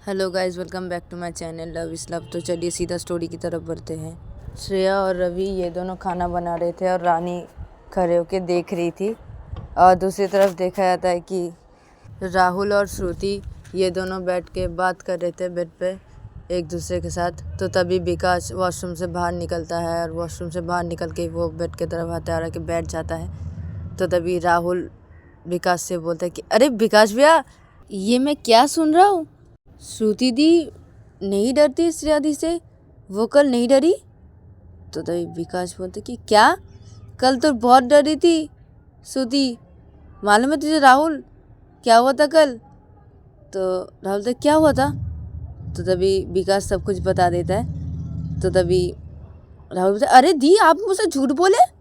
Hello guys, welcome back to my channel love is love. तो चलिए सीधा story की तरफ बढ़ते हैं। श्रेया और रवि ये दोनों खाना बना रहे थे और रानी खड़े होके देख रही थी। और दूसरी तरफ देखा जाता है कि राहुल और श्रुति ये दोनों बैठ के बात कर रहे थे बेड पे एक दूसरे के साथ। तो तभी विकास वॉशरूम से बाहर निकलता है और वॉशरूम से बाहर निकल के वो बेड के तरफ आता है कि बैठ जाता है। तो तभी राहुल विकास से बोलता है कि अरे विकास भैया, ये मैं क्या सुन रहा हूँ। श्रुति दी नहीं डरती श्रेया दी से, वो कल नहीं डरी। तो तभी विकास बोलते कि क्या, कल तो बहुत डरी थी श्रुति, मालूम है तुझे राहुल क्या हुआ था कल। तो राहुल तो क्या हुआ था। तो तभी विकास सब कुछ बता देता है। तो तभी राहुल बोलता अरे दी आप मुझसे झूठ बोले।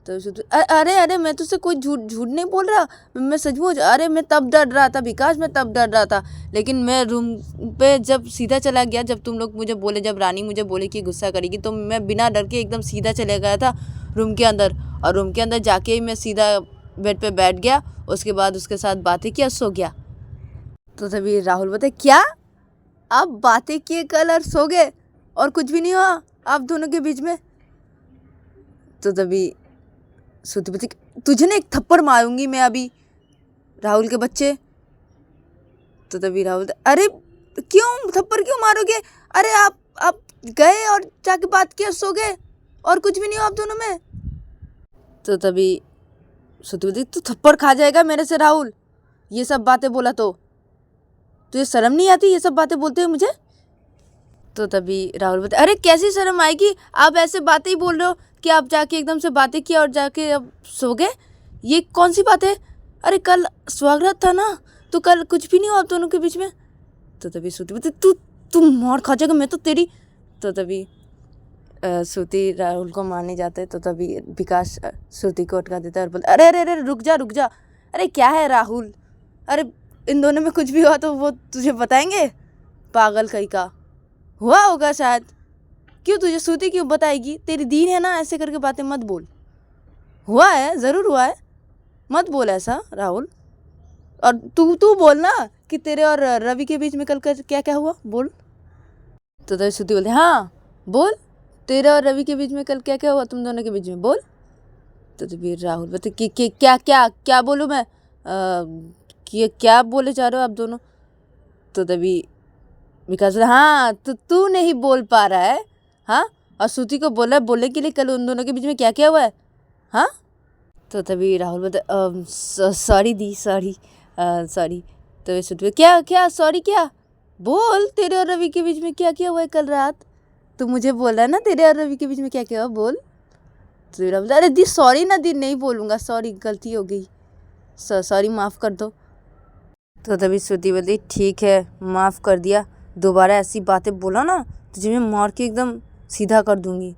तो अरे अरे मैं तुझसे कोई झूठ नहीं बोल रहा, मैं सचमुच, अरे मैं तब डर रहा था विकास, मैं तब डर रहा था, लेकिन मैं रूम पे जब सीधा चला गया, जब तुम लोग मुझे बोले, जब रानी मुझे बोले कि गुस्सा करेगी, तो मैं बिना डर के एकदम सीधा चले गया था रूम के अंदर। और रूम के अंदर जाके ही मैं सीधा बेड पे बैठ गया, उसके बाद उसके साथ बातें किया, सो गया। तो तभी राहुल बोलते क्या, आप बातें किए कल और सो गए और कुछ भी नहीं हुआ आप दोनों के बीच में। तो तभी श्रुति बोलती तुझे ना एक थप्पड़ मारूंगी मैं अभी, राहुल के बच्चे। तो तभी राहुल अरे क्यों थप्पड़ क्यों मारोगे, अरे आप गए और जाके बात किया, सो गए और कुछ भी नहीं हुआ आप दोनों में। तो तभी श्रुति बोलती तू थप्पड़ खा जाएगा मेरे से राहुल, ये सब बातें बोला तो तुझे शर्म नहीं आती ये सब बातें बोलते हुए मुझे। तो तभी राहुल बोलते अरे कैसी शर्म आएगी, आप ऐसे बातें ही बोल रहे हो कि आप जाके एकदम से बातें किया और जाके अब सो गए, ये कौन सी बात है। अरे कल स्वागत था ना, तो कल कुछ भी नहीं हुआ आप दोनों के बीच में। तो तभी श्रुति बोलती तू मार खा जाएगा मैं तो तेरी। तो तभी श्रुति राहुल को मारने जाते हैं। तो तभी विकास श्रुति को अटका देता है और बोलता अरे अरे अरे रुक जा, अरे क्या है राहुल, अरे इन दोनों में कुछ भी हुआ तो वो तुझे बताएंगे, पागल कहीं का हुआ होगा शायद, क्यों तुझे श्रुति क्यों बताएगी, तेरी दीन है ना, ऐसे करके बातें मत बोल, हुआ है ज़रूर हुआ है, मत बोल ऐसा राहुल। और तू बोल ना कि तेरे और रवि के बीच में कल क्या क्या हुआ, बोल। तो तभी श्रुति बोलती हाँ बोल, तेरे और रवि के बीच में कल क्या क्या हुआ, तुम दोनों के बीच में बोल। तो तभी राहुल बोलते कि क्या क्या क्या बोलूँ मैं, कि क्या बोले जा रहे हो आप दोनों। तो तभी विकास बोला हाँ तो तू नहीं बोल पा रहा है, हाँ, और श्रुति को बोला बोलने के लिए कल उन दोनों के बीच में क्या क्या हुआ है, हाँ। तो तभी राहुल बोलता सॉरी दी सॉरी। तो श्रुति क्या क्या सॉरी क्या, बोल तेरे और रवि के बीच में क्या क्या हुआ है कल रात, तू मुझे बोला है ना तेरे और रवि के बीच में क्या क्या हुआ, बोल। तो राहुल बोलता अरे दी सॉरी ना दी, नहीं बोलूँगा, सॉरी गलती हो गई, सॉरी माफ़ कर दो। तो तभी श्रुति बोलती ठीक है माफ़ कर दिया, दोबारा ऐसी बातें बोला ना तुझे मैं मार के एकदम सीधा कर दूंगी।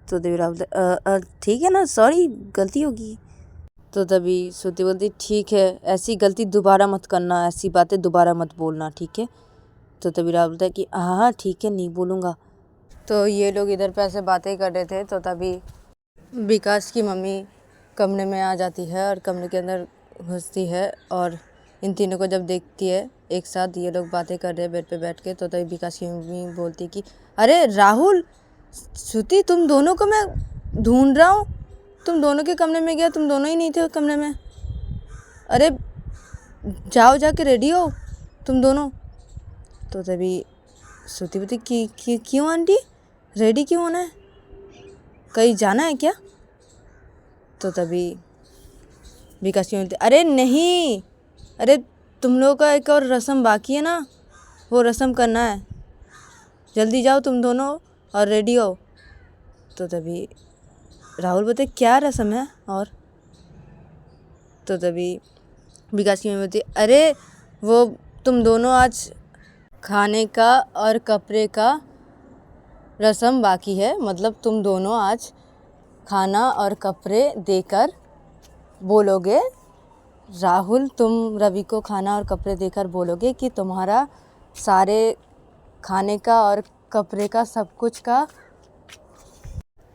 तो तभी राहुल ठीक है ना, सॉरी गलती होगी। तो तभी श्रुति बोलती ठीक है ऐसी गलती दोबारा मत करना, ऐसी बातें दोबारा मत बोलना, ठीक है। तो तभी राहुल बोलता है कि हाँ ठीक है नहीं बोलूँगा। तो ये लोग इधर पे ऐसे बातें कर रहे थे। तो तभी विकास की मम्मी कमरे में आ जाती है और कमरे के अंदर घुसती है और इन तीनों को जब देखती है एक साथ ये लोग बातें कर रहे हैं बेड पे बैठ के। तो तभी विकास की मम्मी बोलती कि अरे राहुल श्रुति तुम दोनों को मैं ढूंढ रहा हूँ, तुम दोनों के कमरे में गया, तुम दोनों ही नहीं थे कमरे में, अरे जाओ जाके रेडी हो तुम दोनों। तो तभी श्रुति बोलती कि क्यों आंटी, रेडी क्यों होना है, कहीं जाना है क्या। तो तभी विकास की मम्मी अरे नहीं, अरे तुम लोगों का एक और रस्म बाकी है ना, वो रस्म करना है, जल्दी जाओ तुम दोनों और रेडी हो। तो तभी राहुल बोलते क्या रस्म है और। तो तभी विकास की मम्मी बोलती अरे वो तुम दोनों आज खाने का और कपड़े का रस्म बाकी है, मतलब तुम दोनों आज खाना और कपड़े देकर बोलोगे, राहुल तुम रवि को खाना और कपड़े देकर बोलोगे कि तुम्हारा सारे खाने का और कपड़े का सब कुछ का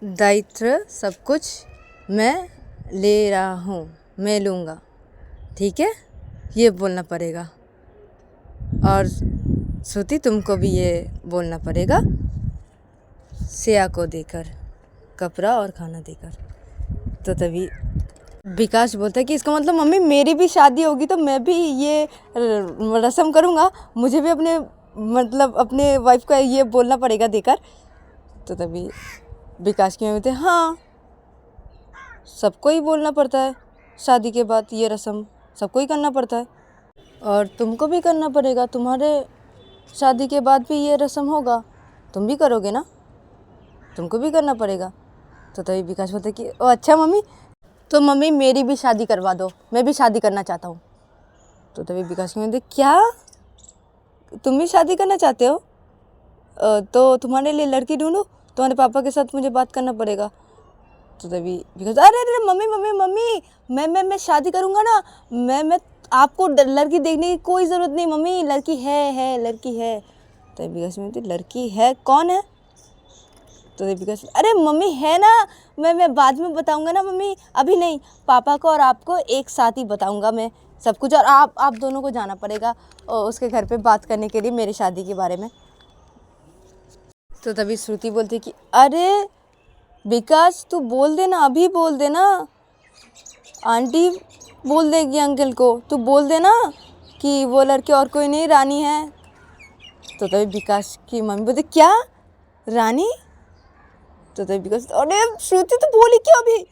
दायित्व सब कुछ मैं ले रहा हूँ, मैं लूँगा, ठीक है, ये बोलना पड़ेगा। और श्रुति तुमको भी ये बोलना पड़ेगा, श्रेया को देकर, कपड़ा और खाना देकर। तो तभी विकास बोलता है कि इसका मतलब मम्मी मेरी भी शादी होगी तो मैं भी ये रस्म करूँगा, मुझे भी अपने मतलब अपने वाइफ को ये बोलना पड़ेगा देकर। तो तभी विकास की मम्मी बोलते हाँ, सबको ही बोलना पड़ता है, शादी के बाद ये रस्म सबको ही करना पड़ता है और तुमको भी करना पड़ेगा, तुम्हारे शादी के बाद भी ये रस्म होगा, तुम भी करोगे ना, तुमको भी करना पड़ेगा। तो तभी विकास बोलते कि ओ अच्छा मम्मी, तो मम्मी मेरी भी शादी करवा दो, मैं भी शादी करना चाहता हूँ। तो तभी विकास की मम्मी बोलते क्या तुम भी शादी करना चाहते हो? तो तुम्हारे लिए लड़की ढूंढो, तुम्हारे पापा के साथ मुझे बात करना पड़ेगा। तो तभी विकास अरे अरे मम्मी मम्मी मम्मी मैं शादी करूँगा ना, मैं आपको लड़की देखने की कोई ज़रूरत नहीं मम्मी, लड़की है लड़की है। तो विकास में लड़की है, कौन है? तो विकास अरे मम्मी है ना, मैं बाद में बताऊंगा ना मम्मी, अभी नहीं, पापा को और आपको एक साथ ही बताऊंगा मैं सब कुछ, और आप दोनों को जाना पड़ेगा उसके घर पे बात करने के लिए मेरी शादी के बारे में। तो तभी श्रुति बोलती कि अरे विकास तू बोल देना, अभी बोल देना, आंटी बोल देगी अंकल को, तू बोल देना कि वो लड़की और कोई नहीं रानी है। तो तभी विकास की मम्मी बोलती क्या रानी? तो तभी विकास अरे श्रुति तो बोली क्यों अभी?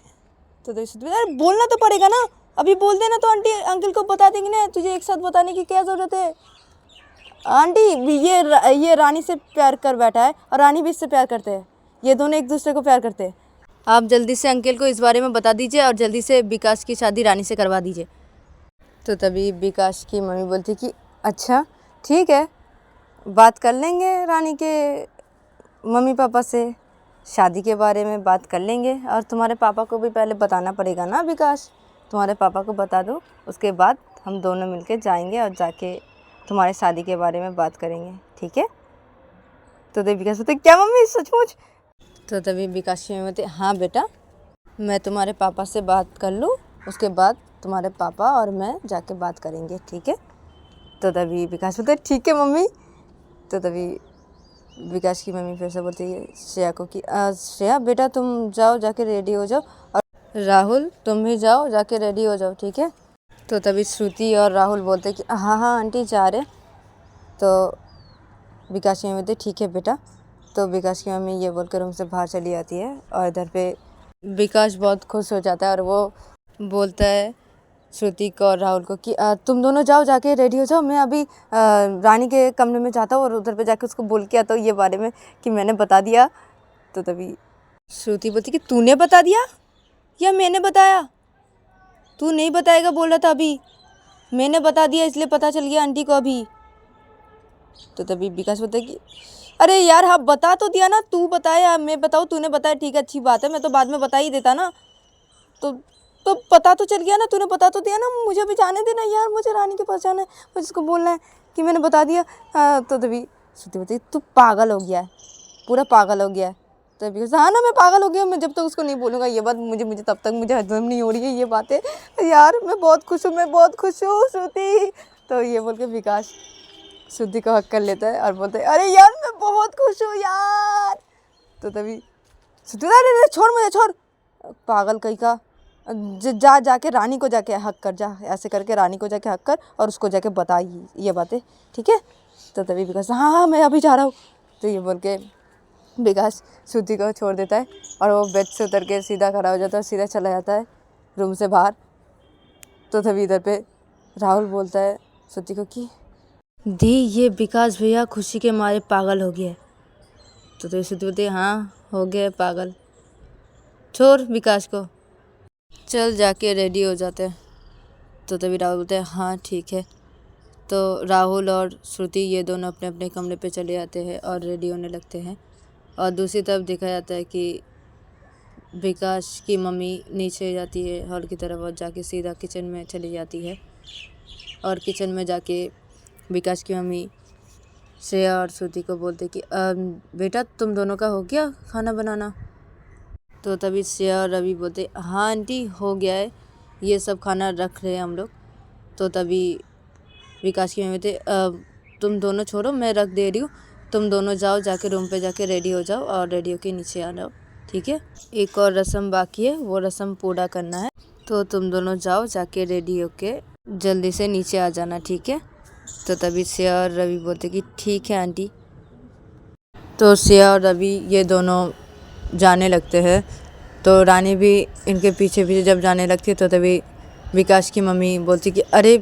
तो तभी श्रुति अरे बोलना तो पड़ेगा ना, अभी बोल देना तो आंटी अंकल को बता देंगे ना, तुझे एक साथ बताने की क्या ज़रूरत है? आंटी ये रानी से प्यार कर बैठा है और रानी भी इससे प्यार करते हैं, ये दोनों एक दूसरे को प्यार करते हैं, आप जल्दी से अंकल को इस बारे में बता दीजिए और जल्दी से विकास की शादी रानी से करवा दीजिए। तो तभी विकास की मम्मी बोलती कि अच्छा ठीक है, बात कर लेंगे रानी के मम्मी पापा से, शादी के बारे में बात कर लेंगे, और तुम्हारे पापा को भी पहले बताना पड़ेगा ना विकास, तुम्हारे पापा को बता दो, उसके बाद हम दोनों मिलके जाएंगे और जाके तुम्हारे शादी के बारे में बात करेंगे, ठीक है? तो तभी विकास बोलते क्या मम्मी सचमुच? तो तभी विकास की मम्मी बोलती हाँ बेटा, मैं तुम्हारे पापा से बात कर लूँ, उसके बाद तुम्हारे पापा और मैं जाके बात करेंगे, ठीक है? तो तभी विकास बोलते ठीक है मम्मी। तो तभी विकास की मम्मी फिर से बोलती है श्रेया को कि श्रेया बेटा तुम जाओ जाके रेडी हो जाओ, और राहुल तुम भी जाओ जाके रेडी हो जाओ, ठीक है? तो तभी श्रुति और राहुल बोलते कि हाँ आंटी जा रहे। तो विकास की मम्मी बोलती ठीक है बेटा। तो विकास की मम्मी ये बोलकर रूम से बाहर चली जाती है, और इधर पे विकास बहुत खुश हो जाता है और वो बोलता है श्रुति को और राहुल को कि तुम दोनों जाओ जाके रेडी हो जाओ, मैं अभी रानी के कमरे में जाता हूँ और उधर पे जाके उसको बोल के आता हूँ ये बारे में कि मैंने बता दिया। तो तभी श्रुति बोलती कि तूने बता दिया या मैंने बताया? तू नहीं बताएगा बोल रहा था अभी, मैंने बता दिया इसलिए पता चल गया आंटी को अभी। तो तभी विकास बोलता है कि अरे यार हाँ बता तो दिया ना, तू बताया मैं बताऊँ तूने बताया, ठीक है अच्छी बात है, मैं तो बाद में बता ही देता ना, तो पता तो चल गया ना, तूने बता तो दिया ना, मुझे भी जाने देना यार, मुझे रानी के पास जाना है, मुझे उसको बोलना है कि मैंने बता दिया। तो तभी श्रुति बोलती तू पागल हो गया है, पूरा पागल हो गया है। तो तभी हाँ ना मैं पागल हो गया, मैं जब तक उसको नहीं बोलूँगा ये बात, मुझे तब तक मुझे हजम नहीं हो रही है ये बातें, यार मैं बहुत खुश हूँ श्रुति। तो ये बोल के विकास श्रुति को हक कर लेता है और बोलता है अरे यार मैं बहुत खुश हूँ यार। तो तभी श्रुति अरे छोड़ मुझे छोड़, पागल कहीं का, जाके रानी को जाके हक कर, जा ऐसे करके रानी को जाके हक कर और उसको जाके बता ये बातें, ठीक है? तो तभी विकास हाँ मैं अभी जा रहा हूँ। तो ये बोल के विकास श्रुति को छोड़ देता है और वो बेड से उतर के सीधा खड़ा हो जाता है, सीधा चला जाता है रूम से बाहर। तो तभी इधर पे राहुल बोलता है श्रुति को कि दी ये विकास भैया खुशी के मारे पागल हो गया। तो श्रुति बोलती है हाँ हो गया पागल, छोड़ विकास को, चल जाके रेडी हो जाते हैं। तो तभी राहुल बोलते हैं हाँ ठीक है। तो राहुल और श्रुति ये दोनों अपने अपने कमरे पे चले जाते हैं और रेडी होने लगते हैं, और दूसरी तरफ देखा जाता है कि विकास की मम्मी नीचे जाती है हॉल की तरफ और जाके सीधा किचन में चली जाती है, और किचन में जाके विकास की मम्मी श्रेया और श्रुति को बोलते कि बेटा तुम दोनों का हो गया खाना बनाना? तो तभी श्रेया और रवि बोलते हाँ आंटी हो गया है, ये सब खाना रख रहे हैं हम लोग। तो तभी विकास की मम्मी बोलते तुम दोनों छोड़ो, मैं रख दे रही हूँ, तुम दोनों जाओ, जाके रूम पे जाके रेडी हो जाओ और रेडी होके नीचे आ जाओ, ठीक है। एक और रस्म बाकी है, वो रस्म पूरा करना है, तो तुम दोनों जाओ, जाके रेडी होके जल्दी से नीचे आ जाना, ठीक है। तो तभी श्रेया और रवि बोलते कि ठीक है आंटी। तो श्रेया और रवि ये दोनों जाने लगते हैं। तो रानी भी इनके पीछे पीछे जब जाने लगती है तो तभी विकास की मम्मी बोलती कि अरे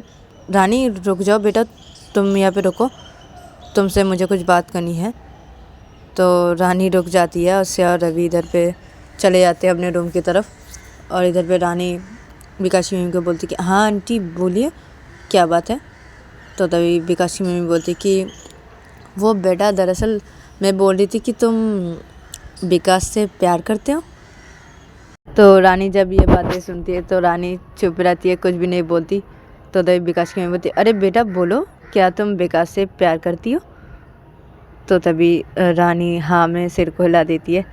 रानी रुक जाओ बेटा, तुम यहाँ पे रुको, तुमसे मुझे कुछ बात करनी है। तो रानी रुक जाती है और श्रेया और रवि इधर पे चले जाते हैं अपने रूम की तरफ। और इधर पे रानी विकास की मम्मी को बोलती कि हाँ आंटी बोलिए, क्या बात है। तो तभी विकास की मम्मी बोलती कि वो बेटा दरअसल मैं बोल रही थी कि तुम विकास से प्यार करते हो। तो रानी जब ये बातें सुनती है तो रानी चुप रहती है, कुछ भी नहीं बोलती। तो तभी विकास की मम्मी बोलती अरे बेटा बोलो, क्या तुम विकास से प्यार करती हो। तो तभी रानी हाँ में सिर को हिला देती है।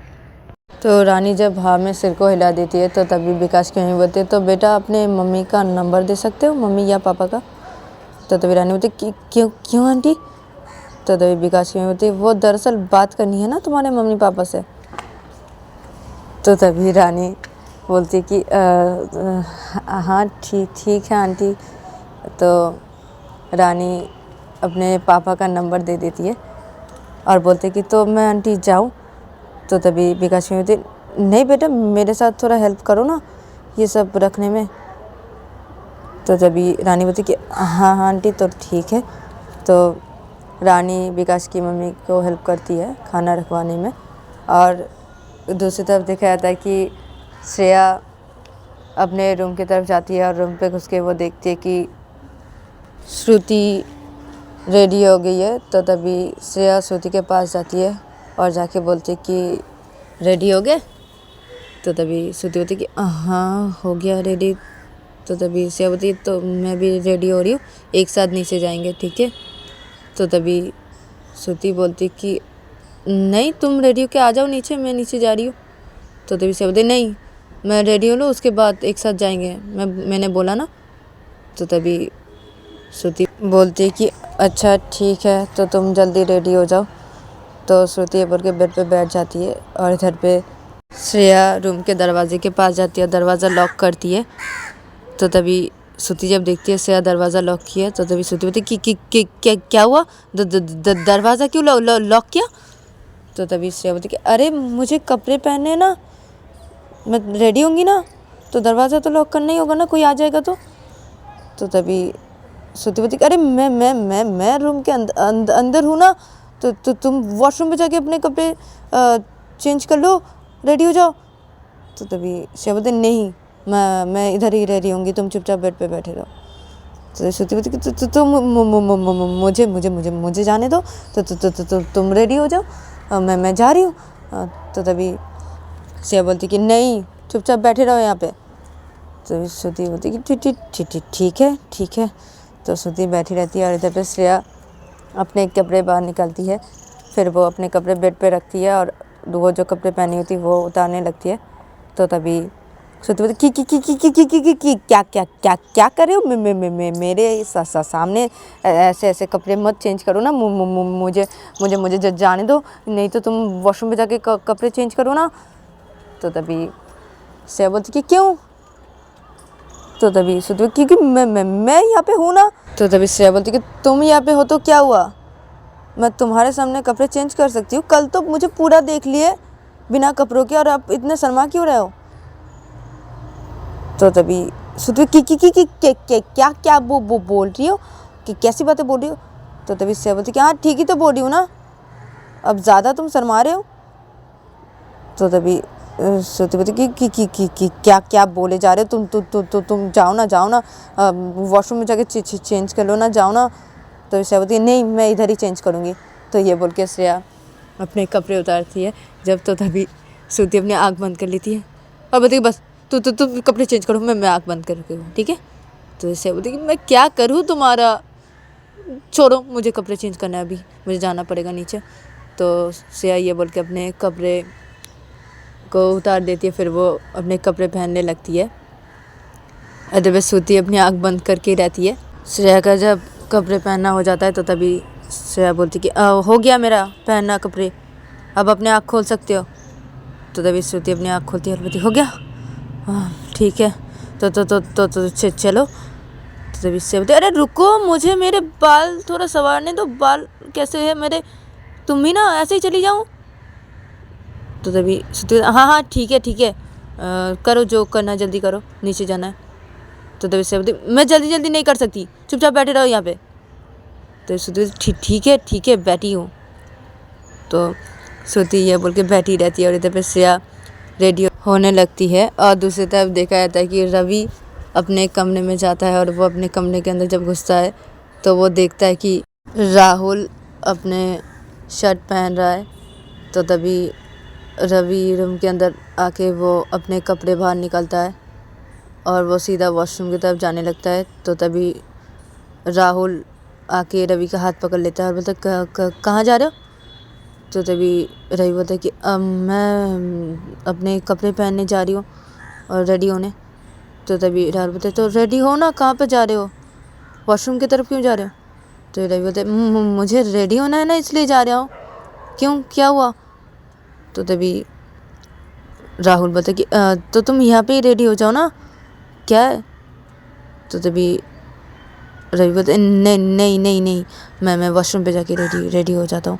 तो रानी जब हाँ में सिर को हिला देती है तो तभी विकास की मम्मी बोलती है तो बेटा अपने मम्मी का नंबर दे सकते हो, मम्मी या पापा का। तो तभी रानी बोलती क्यों क्यों आंटी। तो तभी विकास की मम्मी बोलती वो दरअसल बात करनी है ना तुम्हारे मम्मी पापा से। तो तभी रानी बोलती कि हाँ ठीक है आंटी। तो रानी अपने पापा का नंबर दे देती है और बोलते कि तो मैं आंटी जाऊँ। तो तभी विकास की मम्मी बोलती नहीं बेटा मेरे साथ थोड़ा हेल्प करो ना ये सब रखने में। तो तभी रानी बोलती कि हाँ आंटी तो ठीक है। तो रानी विकास की मम्मी को हेल्प करती है खाना रखवाने में। और दूसरी तरफ देखा जाता है कि श्रेया अपने रूम की तरफ जाती है और रूम पे घुस के वो देखती है कि श्रुति रेडी हो गई है। तो तभी श्रेया श्रुति के पास जाती है और जाके बोलती है कि रेडी हो गए। तो तभी श्रुति बोलती है कि हाँ हो गया रेडी। तो तभी श्रेया बोलती है तो मैं भी रेडी हो रही हूँ, एक साथ नीचे जाएंगे, ठीक है। तो तभी श्रुति बोलती कि नहीं तुम रेडी हो के आ जाओ नीचे, मैं नीचे जा रही हूँ। तो तभी श्रेया बोलती नहीं मैं रेडी हो लूँ उसके बाद एक साथ जाएंगे, मैंने बोला ना। तो तभी श्रुति बोलती कि अच्छा ठीक है तो तुम जल्दी रेडी हो जाओ। तो श्रुति बोल के बेड पे बैठ जाती है और इधर पे श्रेया रूम के दरवाजे के पास जाती है, दरवाज़ा लॉक करती है। तो तभी श्रुति जब देखती है श्रेया दरवाज़ा लॉक किया तो तभी श्रुति बोलती कि क्या हुआ, दरवाज़ा क्यों लॉक किया। तो तभी श्रेया बोलती कि अरे मुझे कपड़े पहने ना, मैं रेडी होंगी ना तो दरवाज़ा तो लॉक करना ही होगा ना, कोई आ जाएगा तो। तो तभी श्रुति बोलती अरे मैं रूम के अंदर हूँ ना, तो तुम वॉशरूम पे जाके अपने कपड़े चेंज कर लो, रेडी हो जाओ। तो तभी श्रेया बोलती नहीं मैं इधर ही रेडी होंगी, तुम चुपचाप बेड पे बैठे रहो। तो श्रुति बोलती कि तो मुझे जाने दो, तो तुम रेडी हो जाओ, मैं जा रही हूँ। तो तभी श्रेया बोलती कि नहीं चुपचाप बैठे रहो यहाँ पे। तो श्रुति बोलती कि ठीक है। तो श्रुति बैठी रहती है और इधर पे श्रेया अपने कपड़े बाहर निकालती है, फिर वो अपने कपड़े बेड पे रखती है और वो जो कपड़े पहनी होती है वो उतारने लगती है। तो तभी श्रुति बोलती कि क्या कर रहे हो, मेरे सामने ऐसे कपड़े मत चेंज करो ना, मुझे जाने दो, नहीं तो तुम वॉशरूम पे जाके कपड़े चेंज करो ना। तो तभी श्रेया बोलती कि क्यों। तो तभी श्रुति क्योंकि मैं यहाँ पे हूँ ना। तो तभी श्रेया बोलती कि तुम यहाँ पे हो तो क्या हुआ, मैं तुम्हारे सामने कपड़े चेंज कर सकती हूँ, कल तो मुझे पूरा देख लिए बिना कपड़ों के और आप इतने शर्मा क्यों रहे हो। तो तभी श्रुति क्या बोल रही हो, कि कैसी बातें बोल रही हो। तो तभी श्रेया बोलती कि हाँ ठीक ही तो बोल रही हूँ ना, अब ज़्यादा तुम शर्मा रहे हो। तो तभी श्रुति बोलती कि क्या बोले जा रहे हो तुम जाओ ना वॉशरूम में जाके चेंज कर लो ना, जाओ ना। तो श्रेया बोलती है नहीं मैं इधर ही चेंज करूँगी। तो ये बोल के श्रेया अपने कपड़े उतारती है जब। तो तभी श्रुति अपनी आँख बंद कर लेती है और बोलती बस तुम कपड़े चेंज करो, मैं आँख बंद करके हूँ, ठीक है। तो श्रेया बोलती कि मैं क्या करूँ तुम्हारा, छोड़ो मुझे कपड़े चेंज करना है, अभी मुझे जाना पड़ेगा नीचे। तो श्रेया ये बोल के अपने कपड़े को उतार देती है, फिर वो अपने कपड़े पहनने लगती है। अदरवाइज श्रुति अपनी आँख बंद करके ही रहती है। श्रेया का जब कपड़े पहनना हो जाता है तो तभी श्रेया बोलती कि हो गया मेरा पहनना कपड़े, अब अपने आँख खोल सकते हो। तो तभी श्रुति अपनी आँख खोलती है और बोलती हो गया, ठीक है, तो चलो। तो तभी से बोलते अरे रुको, मुझे मेरे बाल थोड़ा संवारने दो, बाल कैसे है मेरे, तुम भी ना ऐसे ही चली जाऊँ। तो तभी श्रुति हाँ हाँ ठीक है, करो जो करना है, जल्दी करो, नीचे जाना है। तो तभी से बोलती मैं जल्दी जल्दी नहीं कर सकती, चुपचाप बैठे रहो यहाँ पे। तो श्रुति ठीक है बैठी हूँ। तो श्रुति ये बोल के बैठी रहती है और इधर पे श्रेया रेडी होने लगती है। और दूसरी तरफ देखा जाता है कि रवि अपने कमरे में जाता है और वो अपने कमरे के अंदर जब घुसता है तो वो देखता है कि राहुल अपने शर्ट पहन रहा है। तो तभी रवि रूम के अंदर आके वो अपने कपड़े बाहर निकालता है और वो सीधा वॉशरूम की तरफ जाने लगता है। तो तभी राहुल आके रवि का हाथ पकड़ लेता है और बोलता है कहाँ जा रहे हो। तो तभी रवि बोलता है कि मैं अपने कपड़े पहनने जा रही हूँ और रेडी होने। तो तभी राहुल बोलता है तो रेडी हो ना, कहाँ पे जा रहे हो, वॉशरूम की तरफ क्यों जा रहे हो। तो रवि बोलता है मुझे रेडी होना है ना, इसलिए जा रहा हूँ, क्यों क्या हुआ। तो तभी राहुल बोलता है कि तो तुम यहाँ पे ही रेडी हो जाओ ना, क्या है। तो तभी रवि बोलता है नहीं, मैं वॉशरूम पे जाके रेडी हो जाता हूँ।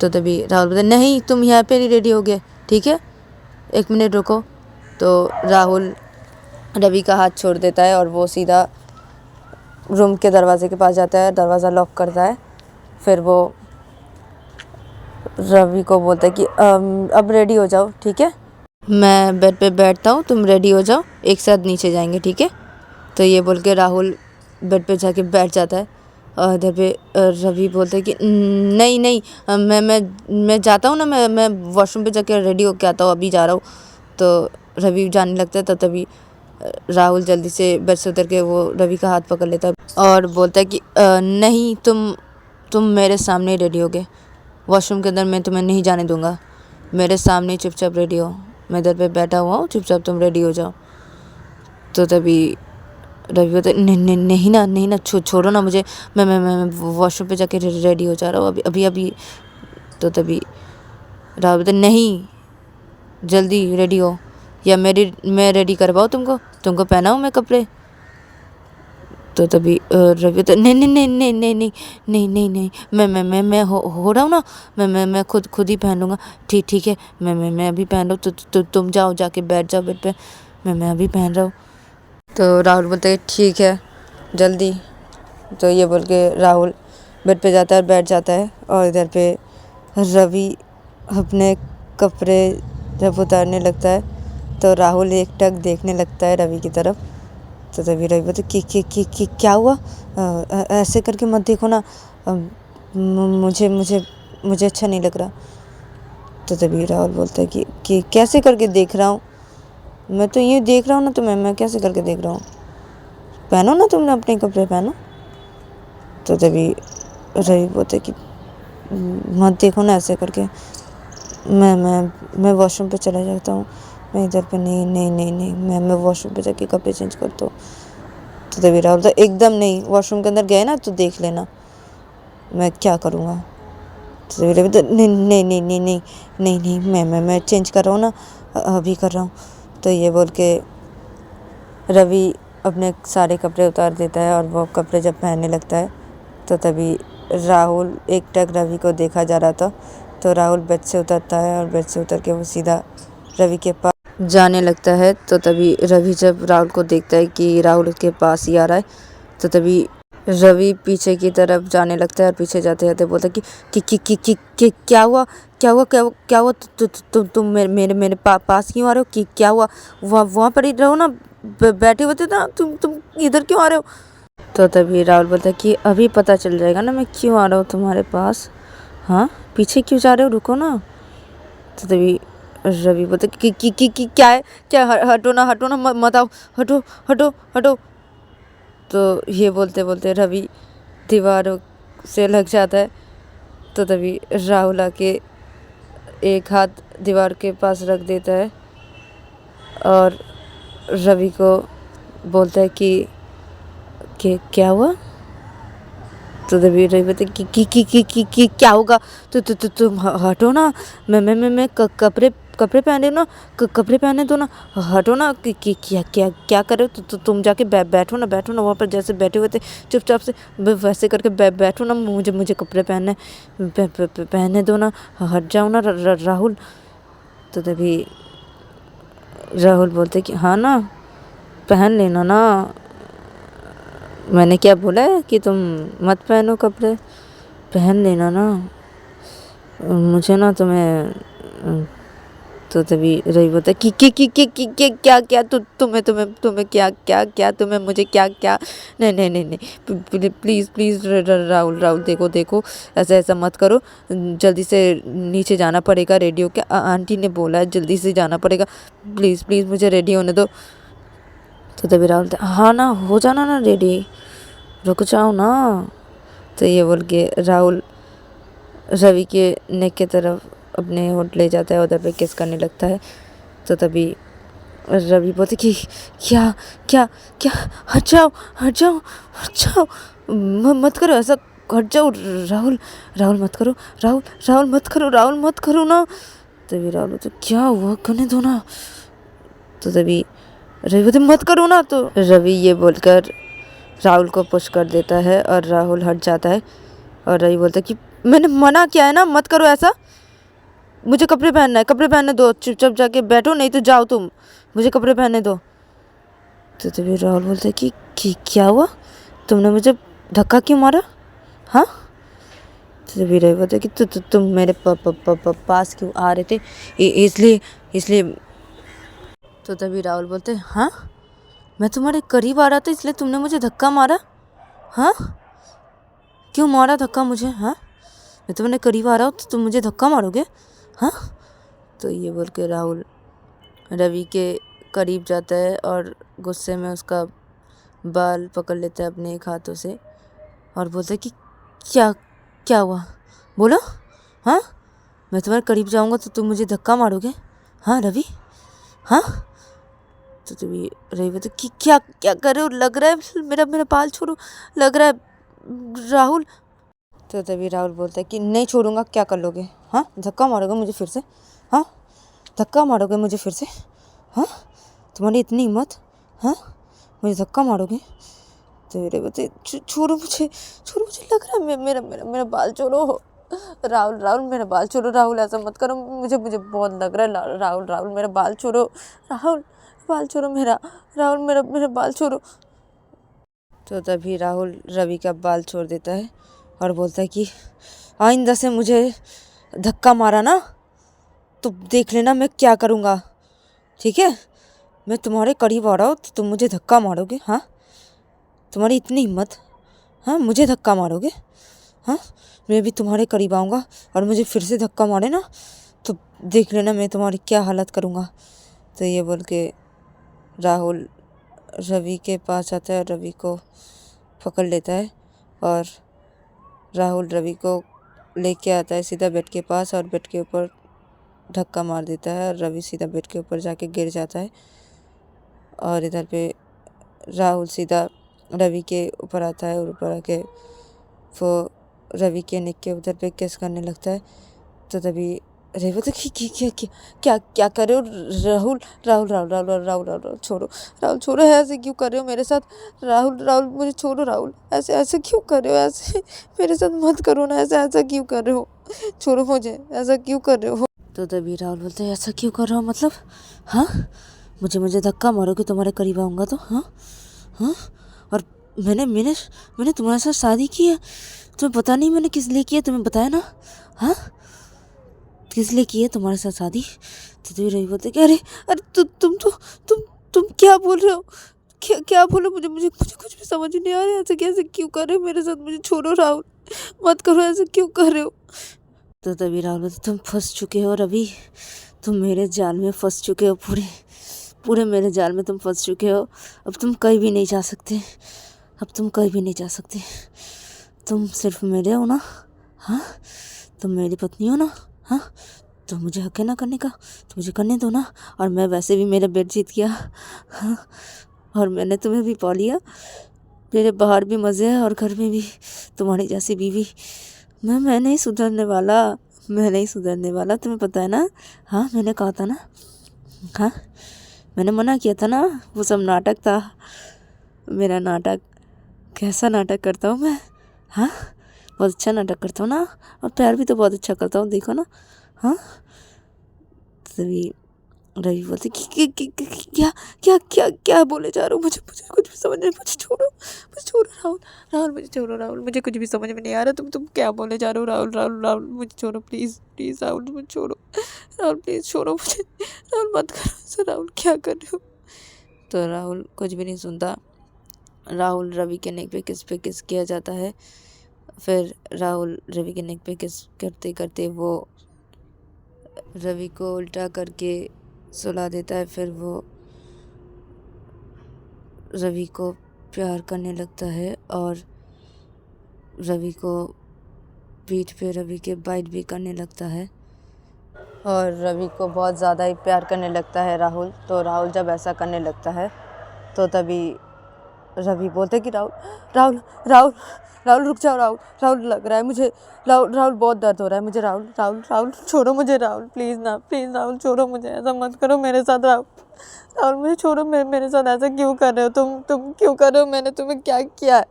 तो तभी राहुल बोलता है नहीं, तुम यहाँ पे ही रेडी हो गए, ठीक है, 1 मिनट रुको। तो राहुल रवि का हाथ छोड़ देता है और वो सीधा रूम के दरवाजे के पास जाता है, दरवाज़ा लॉक करता है। फिर वो रवि को बोलता है कि अब रेडी हो जाओ, ठीक है, मैं बेड पे बैठता हूँ, तुम रेडी हो जाओ, एक साथ नीचे जाएंगे, ठीक है। तो ये बोल के राहुल बेड पे जाके बैठ जाता है और इधर पे रवि बोलता है कि नहीं, मैं जाता हूँ ना, मैं वॉशरूम पे जाके रेडी होके आता हूँ, अभी जा रहा हूँ। तो रवि जाने लगता है। तो तभी राहुल जल्दी से बेड से उतर के वो रवि का हाथ पकड़ लेता है और बोलता है कि नहीं, तुम मेरे सामने ही रेडी हो गए, वॉशरूम के अंदर मैं तुम्हें नहीं जाने दूंगा, मेरे सामने ही चुपचाप रेडी हो, मैं इधर पे बैठा हुआ हूँ, चुपचाप तुम रेडी हो जाओ। तो तभी रवि बोलता है नहीं ना, छोड़ो ना मुझे, मैं वॉशरूम पे जाके रेडी हो जा रहा हूँ अभी। तो तभी राहुल बोलता है नहीं, जल्दी रेडी हो या मैं रेडी करवाऊँ तुमको पहनाऊँ मैं कपड़े। तो तभी रवि बोलता है नहीं, मैं हो रहा हूँ ना, मैं खुद ही पहन लूँगा, ठीक है, मैं अभी पहन रहा हूँ, तो तुम जाओ, जाके बैठ जाओ बेड पे, मैं अभी पहन रहा हूँ। तो राहुल बोलता है ठीक है, जल्दी। तो ये बोल के राहुल बेड पे जाता है और बैठ जाता है और इधर पे रवि अपने कपड़े जब उतारने लगता है तो राहुल एकटक देखने लगता है रवि की तरफ। तो तभी रवि बोलता है कि क्या हुआ, ऐसे करके मत देखो ना, मुझे अच्छा नहीं लग रहा। तो तभी राहुल बोलता है कि कैसे करके देख रहा हूँ, मैं तो ये देख रहा हूँ ना, तो मैं कैसे करके देख रहा हूँ, पहनो ना, तुमने अपने कपड़े पहनो। तो तभी रवि बोलते कि मत देखो ना ऐसे करके, मैं वॉशरूम पे चला जाता हूँ, मैं इधर पे नहीं, मैं वॉशरूम पे जाके कपड़े चेंज करता हूँ। तो तभी राहुल बोलता एकदम नहीं, वॉशरूम के अंदर गए ना तो देख लेना मैं क्या करूँगा। तो तभी रवि बोलता नहीं, मैं चेंज कर रहा हूँ ना, अभी कर रहा हूँ। तो ये बोल के रवि अपने सारे कपड़े उतार देता है और वो कपड़े जब पहनने लगता है तो तभी राहुल एकटक रवि को देखा जा रहा था। तो राहुल बेड से उतरता है और बेड से उतर के वो सीधा रवि के पास जाने लगता है। तो तभी रवि जब राहुल को देखता है कि राहुल उसके पास ही आ रहा है तो तभी रवि पीछे की तरफ जाने लगता है और पीछे जाते जाते बोलता है कि क्या हुआ, तुम मेरे पास क्यों आ रहे हो, कि क्या हुआ, वहाँ पर ही रहो ना, बैठे हुए थे ना, तुम इधर क्यों आ रहे हो। तो तभी राहुल बोलता है कि अभी पता चल जाएगा ना मैं क्यों आ रहा हूँ तुम्हारे पास, हाँ पीछे क्यों जा रहे हो, रुको ना। तो तभी रवि बोलता है कि क्या है, क्या, हटो ना मत आओ, हटो। तो ये बोलते बोलते रवि दीवारों से लग जाता है। तो तभी राहुल आके एक हाथ दीवार के पास रख देता है और रवि को बोलता है कि क्या हुआ, तो तभी रही बता कि क्या होगा। तुम हटो ना। मैं कपड़े कपड़े पहने ना, कपड़े पहने दो ना, हटो ना। कि क्या क्या क्या कर रहे हो। तुम जाके बैठो ना वहाँ पर जैसे बैठे हुए थे चुपचाप से वैसे करके बैठो ना। मुझे कपड़े पहने दो ना, हट जाओ ना राहुल। तो तभी राहुल बोलते कि हाँ ना, पहन लेना ना। मैंने क्या बोला है कि तुम मत पहनो कपड़े, पहन लेना ना। मुझे ना तुम्हें। तो तभी रवि बोलता है कि क्या क्या तुम्हें क्या तुम्हें मुझे क्या। नहीं प्लीज़ प्लीज़ राहुल राहुल देखो ऐसा ऐसा मत करो। जल्दी से नीचे जाना पड़ेगा, रेडियो के आंटी ने बोला है जल्दी से जाना पड़ेगा। प्लीज़ प्लीज़ मुझे रेडी होने दो। तो तभी राहुल हाँ ना, हो जाना ना रेडी, रुक जाओ ना। तो ये बोल के राहुल रवि के नेक की तरफ अपने होठ ले जाता है, उधर पे किस करने लगता है। तो तभी रवि बोलते कि क्या क्या क्या, हट जाओ मत करो ऐसा, हट जाओ राहुल राहुल मत करो, राहुल मत करो ना। तभी राहुल बोलते क्या हुआ, करने दो ना। तो तभी रवि बोलते मत करो ना। तो रवि ये बोलकर राहुल को पुश कर देता है और राहुल हट जाता है। और रवि बोलता है कि मैंने मना किया है ना, मत करो ऐसा। मुझे कपड़े पहनना है, कपड़े पहनने दो, चुपचाप जाके बैठो, नहीं तो जाओ तुम, मुझे कपड़े पहनने दो। तो तभी राहुल बोलता है कि क्या हुआ, तुमने मुझे धक्का क्यों मारा, हाँ। तो तभी रवि बोलता है कि तुम मेरे पास क्यों आ रहे थे, इसलिए। तो तभी राहुल बोलते हैं हाँ, मैं तुम्हारे करीब आ रहा था इसलिए तुमने मुझे धक्का मारा, हाँ। क्यों मारा धक्का मुझे, हाँ। मैं तुम्हारे करीब आ रहा हूँ तो तुम मुझे धक्का मारोगे, हाँ। तो ये बोल के राहुल रवि के करीब जाता है और गुस्से में उसका बाल पकड़ लेता है अपने एक हाथों से और बोलता है कि क्या क्या हुआ, बोलो, हाँ। मैं तुम्हारे करीब जाऊँगा तो तुम मुझे धक्का मारोगे, हाँ रवि, हाँ। तो तभी रवि बोलता कि क्या क्या कर रहे हो, लग रहा है मेरा मेरा बाल छोड़ो, लग रहा है राहुल। तो तभी राहुल बोलता है कि नहीं छोड़ूंगा, क्या कर लोगे, हाँ। धक्का मारोगे मुझे फिर से, हाँ। धक्का मारोगे मुझे फिर से, हाँ। तुम्हारी इतनी हिम्मत, हाँ, मुझे धक्का मारोगे। तो मेरे बच्चे छोड़ो मुझे, लग रहा है मेरा मेरा मेरा बाल छोड़ो, राहुल मेरा बाल छोड़ो, राहुल ऐसा मत करो, मुझे बहुत लग रहा है, राहुल मेरा बाल छोड़ो, राहुल बाल छोड़ो मेरा, राहुल मेरा मेरा बाल छोड़ो। तो तभी राहुल रवि का बाल छोड़ देता है और बोलता है कि आइंदा से मुझे धक्का मारा ना तो देख लेना मैं क्या करूँगा, ठीक है। मैं तुम्हारे करीब आ रहा हूँ तो तुम मुझे धक्का मारोगे, हाँ। तुम्हारी इतनी हिम्मत, हाँ, मुझे धक्का मारोगे, हाँ। मैं भी तुम्हारे करीब आऊँगा और मुझे फिर से धक्का मारे ना तो देख लेना मैं तुम्हारी क्या हालत करूँगा। तो ये बोल के राहुल रवि के पास आता है और रवि को पकड़ लेता है और राहुल रवि को लेके आता है सीधा बेड के पास और बेड के ऊपर धक्का मार देता है और रवि सीधा बेड के ऊपर जाके गिर जाता है। और इधर पे राहुल सीधा रवि के ऊपर आता है और ऊपर आके वो रवि के नेक के उधर पे किस करने लगता है। तो तभी रवि बोलता है कि क्या कर रहे हो राहुल छोड़ो, राहुल छोड़ो, ऐसे क्यों कर रहे हो मेरे साथ, राहुल मुझे छोड़ो, राहुल ऐसे क्यों कर रहे हो, ऐसे मेरे साथ मत करो ना, ऐसा क्यों कर रहे हो, छोड़ो मुझे, ऐसा क्यों कर रहे हो। तो तभी राहुल बोलते हैं ऐसा क्यों कर रहा हो मतलब, हाँ। मुझे धक्का मारोगे तुम्हारे करीब आऊँगा तो, हाँ। और मैंने तुम्हारे साथ शादी की है, तुम्हें पता नहीं मैंने किस लिए की है, तुम्हें बताया ना, हाँ। किस लिए की है तुम्हारे साथ शादी। तो तभी रवि बोलते कि अरे तुम क्या बोल रहे हो, क्या बोलो, मुझे कुछ भी समझ नहीं आ रहा है, ऐसे कैसे क्यों कर रहे हो मेरे साथ, मुझे छोड़ो राहुल, मत करो, ऐसे क्यों कर रहे हो। तो तभी राहुल बोलते तुम फंस चुके हो रवि, तुम मेरे जाल में फंस चुके हो, पूरे मेरे जाल में तुम फंस चुके हो। अब तुम कहीं भी नहीं जा सकते, तुम सिर्फ मेरे हो ना, हाँ। तुम मेरी पत्नी हो ना, हाँ। तो मुझे हक है ना करने का, तो मुझे करने दो ना। और मैं वैसे भी मेरा बेट जीत गया, हाँ। और मैंने तुम्हें भी पा लिया, मेरे बाहर भी मज़े हैं और घर में भी तुम्हारी जैसी बीवी। मैं नहीं सुधरने वाला, मैं नहीं सुधरने वाला, तुम्हें पता है ना। हाँ मैंने कहा था ना, हाँ मैंने मना किया था ना, वो सब नाटक था। मेरा नाटक, कैसा नाटक करता हूँ मैं। हाँ बहुत अच्छा नाटक करता हूँ ना, और प्यार भी तो बहुत अच्छा करता हूँ, देखो ना। हाँ तभी रवि बोलते क्या क्या क्या क्या बोले जा रहे हो, मुझे मुझे कुछ भी समझ नहीं, मुझे छोड़ो राहुल, राहुल मुझे छोड़ो राहुल, मुझे कुछ भी समझ में नहीं आ रहा, तुम क्या बोले जा रहे हो। राहुल राहुल राहुल मुझे छोड़ो प्लीज़ प्लीज़, राहुल मुझे छोड़ो, राहुल प्लीज़ छोड़ो मुझे, राहुल मत करो ऐसा, राहुल क्या कर रहे हो। तो राहुल कुछ भी नहीं सुनता। राहुल रवि के नेक पे किस किया जाता है। फिर राहुल रवि के नेक पे किस करते करते वो रवि को उल्टा करके सुला देता है। फिर वो रवि को प्यार करने लगता है और रवि को पीठ पे रवि के बाइट भी करने लगता है, और रवि को बहुत ज़्यादा ही प्यार करने लगता है राहुल। तो राहुल जब ऐसा करने लगता है तो तभी रवि बोलते कि राहुल राहुल राहुल राहुल रुक जाओ, राहुल राहुल लग रहा है मुझे, राहुल राहुल बहुत दर्द हो रहा है मुझे, राहुल राहुल राहुल छोड़ो मुझे, राहुल प्लीज़ ना, प्लीज़ राहुल छोड़ो मुझे, ऐसा मत करो मेरे साथ, राहुल राहुल मुझे छोड़ो, मेरे साथ ऐसा क्यों कर रहे हो तुम क्यों कर रहे हो, मैंने तुम्हें क्या किया है।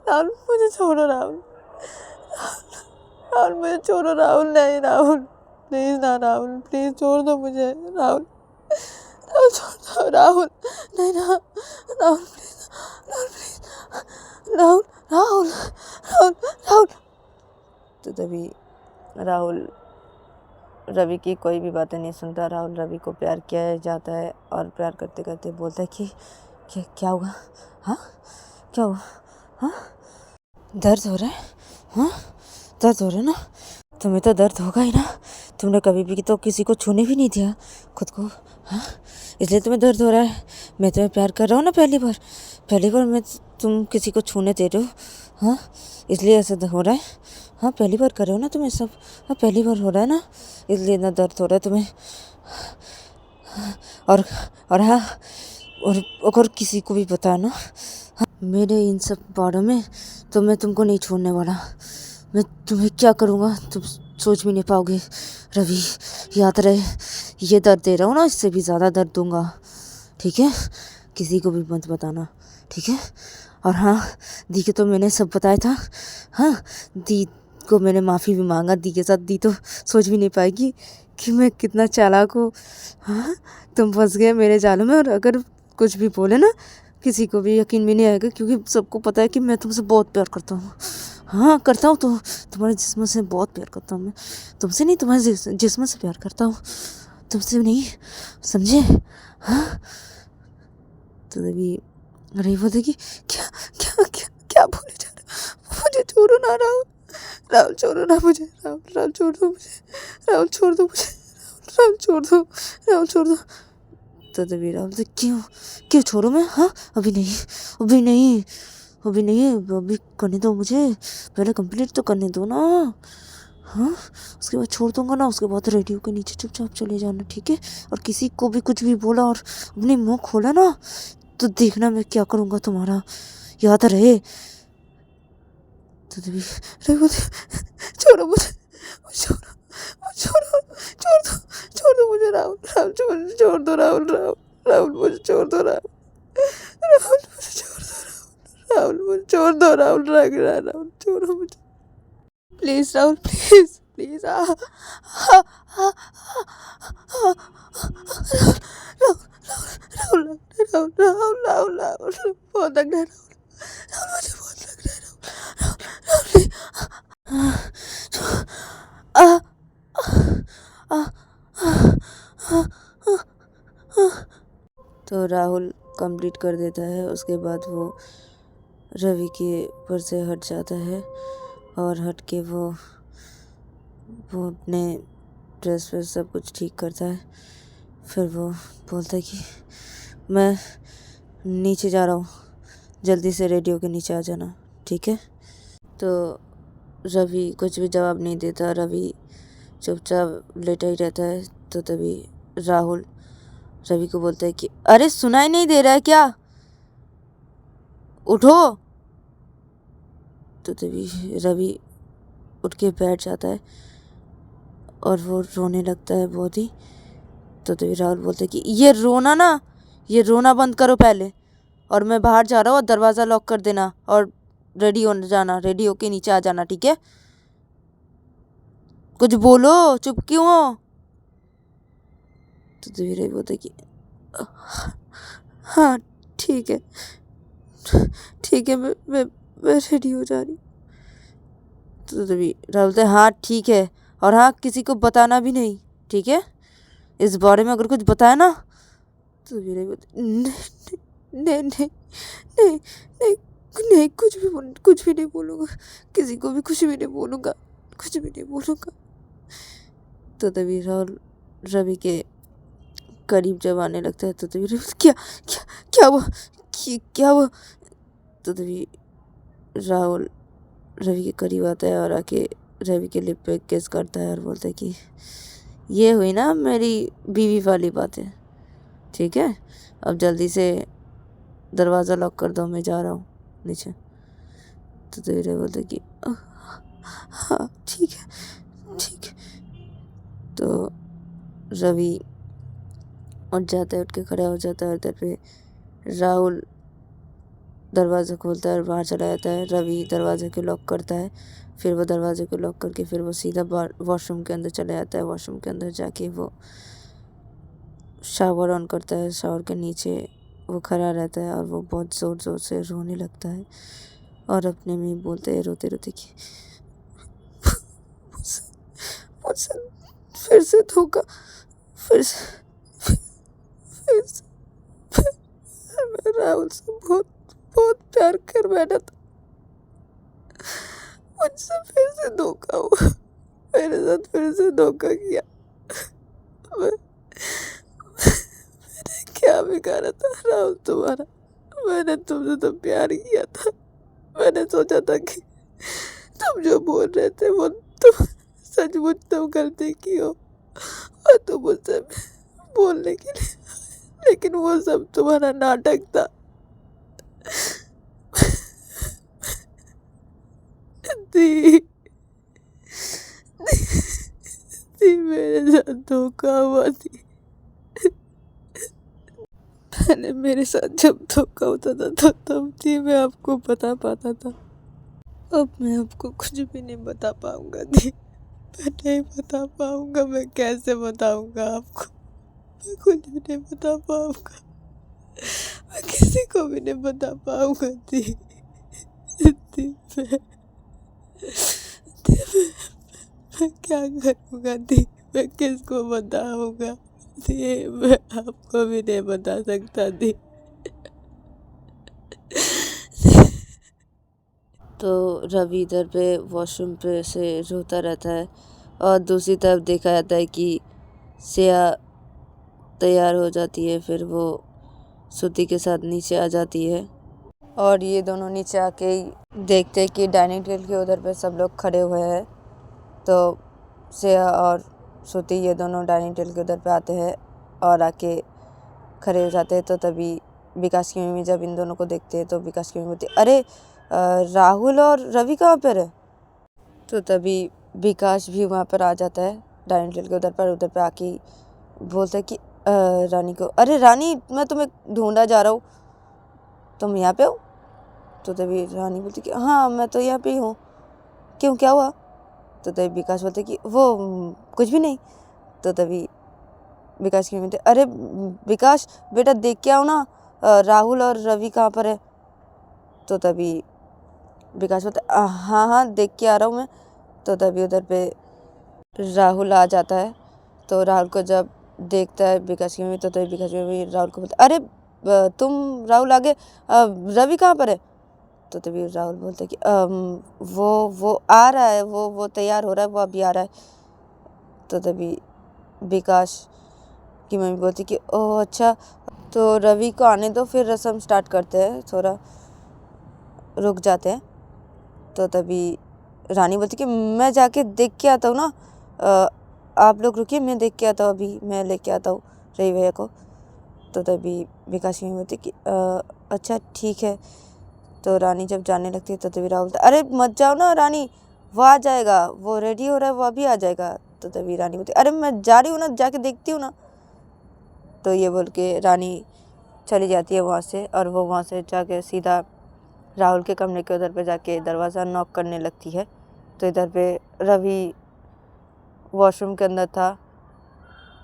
राहुल मुझे छोड़ो, राहुल राहुल मुझे छोड़ो, राहुल नहीं, राहुल प्लीज़ ना, राहुल प्लीज़ छोड़ दो मुझे, राहुल राहुल छोड़ दो, राहुल नहीं ना, राहुल प्लीज़, राहुल प्लीज़, राहुल राहुल राहुल राहुल। तो तभी राहुल रवि की कोई भी बातें नहीं सुनता। राहुल रवि को प्यार किया जाता है और प्यार करते करते बोलता है कि क्या हुआ, हाँ क्या हुआ, हाँ दर्द हो रहा है, हाँ दर्द हो रहा है ना, तुम्हें तो दर्द होगा ही ना, तुमने कभी भी तो किसी को छूने भी नहीं दिया खुद को, हाँ इसलिए तुम्हें दर्द हो रहा है। मैं तुम्हें प्यार कर रहा हूँ ना, पहली बार मैं तुम किसी को छूने दे रहे हो, हाँ इसलिए ऐसा हो रहा है। हाँ पहली बार कर रहे हो ना तुम ये सब, हाँ पहली बार हो रहा है ना, इसलिए इतना दर्द हो रहा है तुम्हें। और हाँ और अगर किसी को भी बताना मेरे इन सब बारों में तो मैं तुमको नहीं छोड़ने वाला। मैं तुम्हें क्या करूँगा तुम सोच भी नहीं पाओगे। रवि याद रहे, ये दर्द दे रहा हूँ ना, इससे भी ज़्यादा दर्द दूँगा, ठीक है। किसी को भी मत बताना, ठीक है। और हाँ दी के तो मैंने सब बताया था, हाँ दी को मैंने माफ़ी भी मांगा। दी के साथ दी तो सोच भी नहीं पाएगी कि मैं कितना चालाक हूँ। हाँ तुम फंस गए मेरे जालों में, और अगर कुछ भी बोले ना किसी को भी यकीन भी नहीं आएगा, क्योंकि सबको पता है कि मैं तुमसे बहुत प्यार करता हूँ। हाँ करता हूँ, तो तुम्हारे जिस्म से बहुत प्यार करता हूँ मैं, तुमसे नहीं, तुम्हारे जिस्म से प्यार करता हूँ, तुमसे नहीं, समझे। हाँ तो तभी अरे वो देखी क्या क्या क्या क्या बोले जा रहे, मुझे छोड़ो ना राहुल, राहुल छोड़ो ना मुझे, राहुल राहुल छोड़ दो मुझे, राहुल छोड़ दो मुझे, राहुल छोड़ दो, राहुल छोड़ दो। तो तभी राहुल से क्यों क्यों छोड़ो मैं, हाँ अभी नहीं अभी नहीं अभी नहीं, अभी करने दो मुझे, पहले कंप्लीट तो करने दो ना, हाँ उसके बाद छोड़ दूंगा ना, उसके बाद रेडियो के नीचे चुपचाप चले जाना, ठीक है। और किसी को भी कुछ भी बोला और अपनी मुंह खोला ना तो देखना मैं क्या करूँगा तुम्हारा, याद रहे। तो तभी छोड़ो मुझे, छोड़ो छोड़ो छोड़ दो मुझे, राहुल राहुल छोड़ दो, राहुल राहुल राहुल मुझे छोड़ दो, राहुल राहुल मुझे छोड़ दो, राहुल मुझे छोड़ दो, राहुल लग रहा है, राहुल छोड़ो मुझे please, Rahul please please, Rahul Rahul Rahul Rahul Rahul Rahul बहुत लग रहा है, राहुल मुझे बहुत लग रहा है, राहुल तो राहुल कंप्लीट कर देता है। उसके बाद वो रवि के ऊपर से हट जाता है, और हट के वो अपने ड्रेस वेस सब कुछ ठीक करता है। फिर वो बोलता है कि मैं नीचे जा रहा हूँ, जल्दी से रेडियो के नीचे आ जाना, ठीक है। तो रवि कुछ भी जवाब नहीं देता, रवि चुपचाप लेटा ही रहता है। तो तभी राहुल रवि को बोलता है कि अरे सुनाई नहीं दे रहा है क्या, उठो। तो तभी रवि उठ के बैठ जाता है और वो रोने लगता है बहुत ही। तो तभी राहुल बोलते कि ये रोना बंद करो पहले, और मैं बाहर जा रहा हूँ और दरवाज़ा लॉक कर देना और रेडी हो जाना, रेडी होके नीचे आ जाना, ठीक है? कुछ बोलो, चुप क्यों हो? तो तभी रवि बोलता कि हाँ ठीक है, ठीक है, मैं रेडी हो जा रही हूँ। तो तभी राहुल बोलते हाँ ठीक है, और हाँ किसी को बताना भी नहीं, ठीक है? इस बारे में अगर कुछ बताया ना तो तभी रवि बोलते नहीं नहीं नहीं नहीं नहीं, कुछ भी नहीं बोलूँगा, किसी को भी कुछ भी नहीं बोलूँगा, कुछ भी नहीं बोलूँगा। तो तभी राहुल रवि के करीब जब आने लगता है तो तभी रवि क्या क्या क्या हुआ, क्या हुआ? तो तभी राहुल रवि के करीब आता है और आके रवि के लिप पे किस करता है और बोलता है कि ये हुई ना मेरी बीवी वाली बातें, ठीक है? अब जल्दी से दरवाज़ा लॉक कर दो, मैं जा रहा हूँ नीचे। तो तभी रवि बोलता है कि हाँ ठीक है, ठीक है। तो रवि उठ जाता है, उठ के खड़ा हो जाता है, और इधर पे राहुल दरवाज़ा खोलता है और बाहर चला जाता है। रवि दरवाजे को लॉक करता है, फिर वो दरवाजे को लॉक करके फिर वो सीधा वॉशरूम के अंदर चला जाता है। वॉशरूम के अंदर जाके वो शावर ऑन करता है, शावर के नीचे वो खड़ा रहता है और वो बहुत ज़ोर ज़ोर से रोने लगता है और अपने में ही बोलते है रोते रोते कि मुझसे फिर से धोखा, फिर से मैं राहुल से बहुत बहुत प्यार कर बैठा था, मुझसे फिर से धोखा हुआ, मेरे साथ फिर से धोखा किया। मैंने क्या बिगाड़ा था राहुल तुम्हारा? मैंने तुमसे तो प्यार किया था, मैंने सोचा था कि तुम जो बोल रहे थे वो तुम सचमुच तुम गलती की हो और तुम मुझसे बोलने के लिए, लेकिन वो सब तुम्हारा नाटक था। दी, दी मेरे साथ धोखा हुआ थी। पहले मेरे साथ जब धोखा होता था तो तब थी मैं आपको बता पाता था, अब मैं आपको कुछ भी नहीं बता पाऊंगा दी, मैं नहीं बता पाऊंगा, मैं कैसे बताऊंगा आपको? मैं कुछ भी नहीं बता पाऊंगा, मैं किसी को भी नहीं बता पाऊंगा दी। दी मैं क्या करूंगा दी, मैं किसको बताऊंगा दी, मैं आपको भी नहीं बता सकता दी। तो रवि इधर पे वॉशरूम पे से रोता रहता है और दूसरी तरफ देखा जाता है कि सिया तैयार हो जाती है, फिर वो श्रुति के साथ नीचे आ जाती है और ये दोनों नीचे आके देखते हैं कि डाइनिंग टेबल के उधर पे सब लोग खड़े हुए हैं। तो सिया और श्रुति ये दोनों डाइनिंग टेबल के उधर पे आते हैं और आके खड़े हो जाते हैं। तो तभी विकास की मम्मी जब इन दोनों को देखते हैं तो विकास की मम्मी बोलती अरे राहुल और रवि कहाँ पर है? तो तभी विकास भी वहाँ पर आ जाता है डाइनिंग टेबल के उधर पर आके बोलता है कि रानी को, अरे रानी मैं तुम्हें ढूंढा जा रहा हूँ, तुम यहाँ पे हो? तो तभी रानी बोलती कि हाँ मैं तो यहाँ पे ही हूँ, क्यों क्या हुआ? तो तभी विकास बोलते कि वो कुछ भी नहीं। तो तभी विकास की मम्मी अरे विकास बेटा देख के आओ ना, राहुल और रवि कहाँ पर है? तो तभी विकास बोलता हाँ हाँ देख के आ रहा हूँ मैं। तो तभी उधर पे राहुल आ जाता है। तो राहुल को जब देखता है विकास की मम्मी तो तभी विकास की मम्मी राहुल को बोलता अरे तुम राहुल आगे, रवि कहाँ पर है? तो तभी राहुल बोलता है कि वो आ रहा है, वो तैयार हो रहा है, वो अभी आ रहा है। तो तभी विकास की मम्मी बोलती कि ओह अच्छा, तो रवि को आने दो फिर रस्म स्टार्ट करते हैं, थोड़ा रुक जाते हैं। तो तभी रानी बोलती कि मैं जाके देख के आता हूँ ना, आप लोग रुकिए मैं देख के आता हूँ, अभी मैं लेके आता हूँ रवि भैया को। तो तभी विकास की मम्मी बोलती कि अच्छा ठीक है। तो रानी जब जाने लगती है तो तभी राहुल बोलता, अरे मत जाओ ना रानी, वो आ जाएगा, वो रेडी हो रहा है, वो अभी आ जाएगा। तो तभी रानी बोलती, अरे मैं जा रही हूँ ना, जाके देखती हूँ ना। तो ये बोल के रानी चली जाती है वहाँ से, और वो वहाँ से जाके सीधा राहुल के कमरे के उधर पे जाके दरवाज़ा नॉक करने लगती है। तो इधर पे रवि वॉशरूम के अंदर था।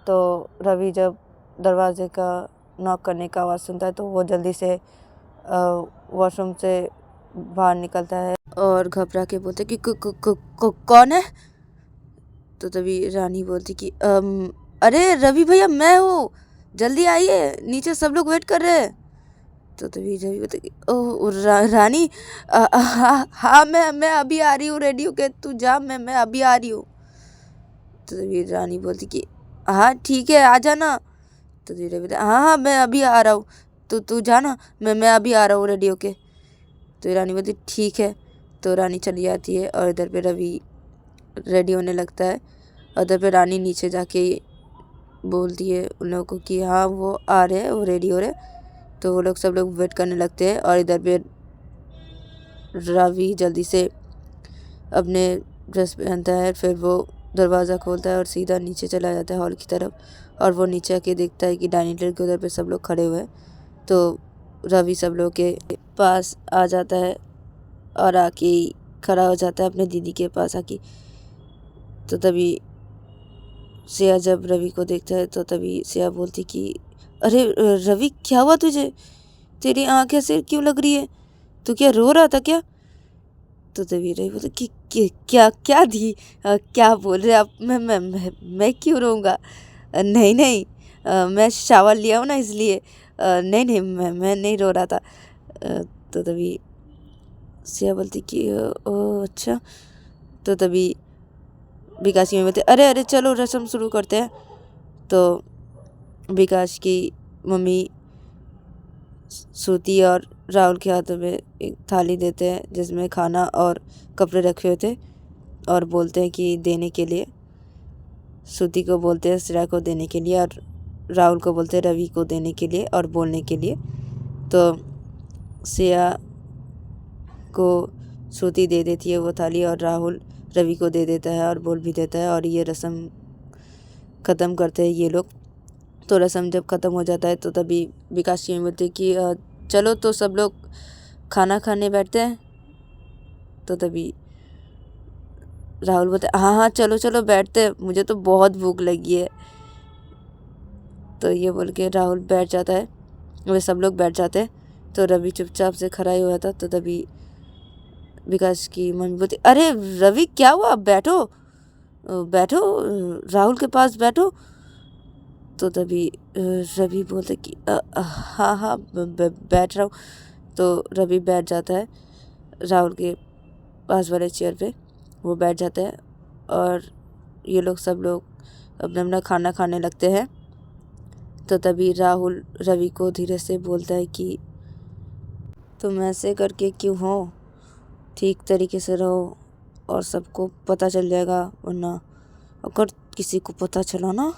तो रवि जब दरवाजे का नॉक करने का आवाज़ सुनता है तो वो जल्दी से वॉशरूम से बाहर निकलता है और घबरा के बोलते कि कौन है। तो तभी रानी बोलती कि अरे रवि भैया मैं हूँ, जल्दी आइए, नीचे सब लोग वेट कर रहे हैं। तो तभी रवि बोलते कि रानी हाँ मैं अभी आ रही हूँ, रेडी होके तू जा, मैं अभी आ रही हूँ। तो तभी रानी बोलती कि हाँ ठीक है आ जाना। तो धीरे धीरे हाँ मैं अभी आ रहा हूँ, तो तू जाना, मैं अभी आ रहा हूँ रेडी होके। तो रानी बोलती ठीक है। तो रानी चली जाती है और इधर पे रवि रेडी होने लगता है, और इधर पे रानी नीचे जाके बोलती है उन लोगों को कि हाँ वो आ रहे हैं, वो रेडी हो रहे हैं। तो वो लोग सब लोग वेट करने लगते हैं, और इधर पे रवि जल्दी से अपने ड्रेस पहनता है, फिर वो दरवाज़ा खोलता है और सीधा नीचे चला जाता है हॉल की तरफ। और वो नीचे आके देखता है कि डाइनिंग टेबल के उधर पे सब लोग खड़े हुए हैं। तो रवि सब लोग के पास आ जाता है और आके खड़ा हो जाता है अपने दीदी के पास आके। तो तभी सिया जब रवि को देखता है तो तभी सिया बोलती कि अरे रवि क्या हुआ तुझे, तेरी आँख ऐसे क्यों लग रही है, तू क्या रो रहा था क्या। तो तभी रवि बोलते कि क्या क्या दी क्या बोल रहे आप, मैं क्यों रोऊंगा, नहीं नहीं मैं शावर लिया हूँ ना इसलिए, नहीं नहीं मैं नहीं रो रहा था। तो तभी सिया बोलती कि ओ अच्छा। तो तभी विकास की मम्मी बोलती अरे अरे चलो रस्म शुरू करते हैं। तो विकास की मम्मी श्रुति और राहुल के हाथों में एक थाली देते हैं जिसमें खाना और कपड़े रखे हुए थे, और बोलते हैं कि देने के लिए। श्रुति को बोलते हैं श्रेया को देने के लिए, और राहुल को बोलते हैं रवि को देने के लिए और बोलने के लिए। तो श्रेया को श्रुति दे देती है वो थाली, और राहुल रवि को दे देता है और बोल भी देता है, और ये रस्म ख़त्म करते हैं ये लोग। तो रस्म जब ख़त्म हो जाता है तो तभी विकास की बोलती है कि चलो तो सब लोग खाना खाने बैठते हैं। तो तभी राहुल बोलते हाँ हाँ चलो चलो बैठते हैं, मुझे तो बहुत भूख लगी है। तो ये बोल के राहुल बैठ जाता है, वे सब लोग बैठ जाते हैं। तो रवि चुपचाप से खड़ा ही हुआ था। तो तभी विकास की मम्मी बोलती अरे रवि क्या हुआ, बैठो बैठो, राहुल के पास बैठो। तो तभी रवि बोलते कि हाँ हाँ बैठ रहा हूँ। तो रवि बैठ जाता है राहुल के पास वाले चेयर पे, वो बैठ जाता है, और ये लोग सब लोग अपना अपना खाना खाने लगते हैं। तो तभी राहुल रवि को धीरे से बोलता है कि तुम ऐसे करके क्यों हो, ठीक तरीके से रहो और सबको पता चल जाएगा, वरना अगर किसी को पता चला ना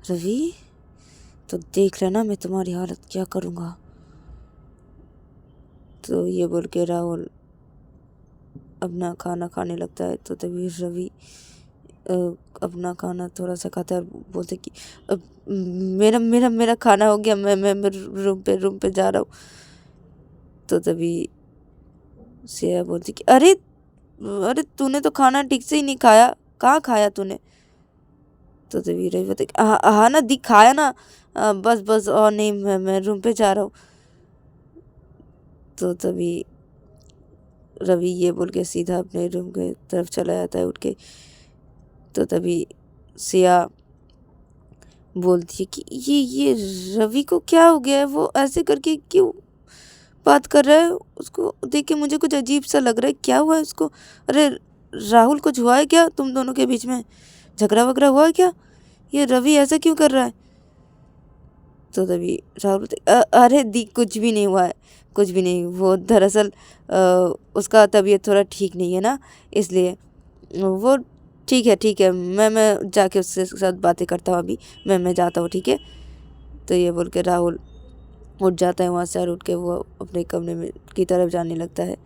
रवि तो देख लेना मैं तुम्हारी हालत क्या करूँगा। तो ये बोल के राहुल अपना खाना खाने लगता है। तो तभी रवि अपना खाना थोड़ा सा खाता है और बोलते कि मेरा मेरा मेरा खाना हो गया, मैं रूम पे जा रहा हूँ। तो तभी सिया बोलती कि अरे अरे तूने तो खाना ठीक से ही नहीं खाया, कहाँ खाया तूने। तो तभी रवि बोलते हाँ ना दी खाया ना, बस बस और नहीं, मैं रूम पे जा रहा हूँ। तो तभी रवि ये बोल के सीधा अपने रूम के तरफ चला जाता है उठ के। तो तभी सिया बोलती है कि ये रवि को क्या हो गया है, वो ऐसे करके क्यों बात कर रहा है, उसको देख के मुझे कुछ अजीब सा लग रहा है, क्या हुआ है उसको। अरे राहुल कुछ हुआ है क्या तुम दोनों के बीच में, झगड़ा वगड़ा हुआ है क्या, ये रवि ऐसा क्यों कर रहा है। तो तभी राहुल बोलते अरे दी कुछ भी नहीं हुआ है, कुछ भी नहीं, वो दरअसल उसका तबीयत थोड़ा ठीक नहीं है ना, इसलिए वो ठीक है, मैं जाके उसके साथ बातें करता हूँ, अभी मैं जाता हूँ, ठीक है। तो ये बोल के राहुल उठ जाता है वहाँ से और उठ के वो अपने कमरे में की तरफ जाने लगता है।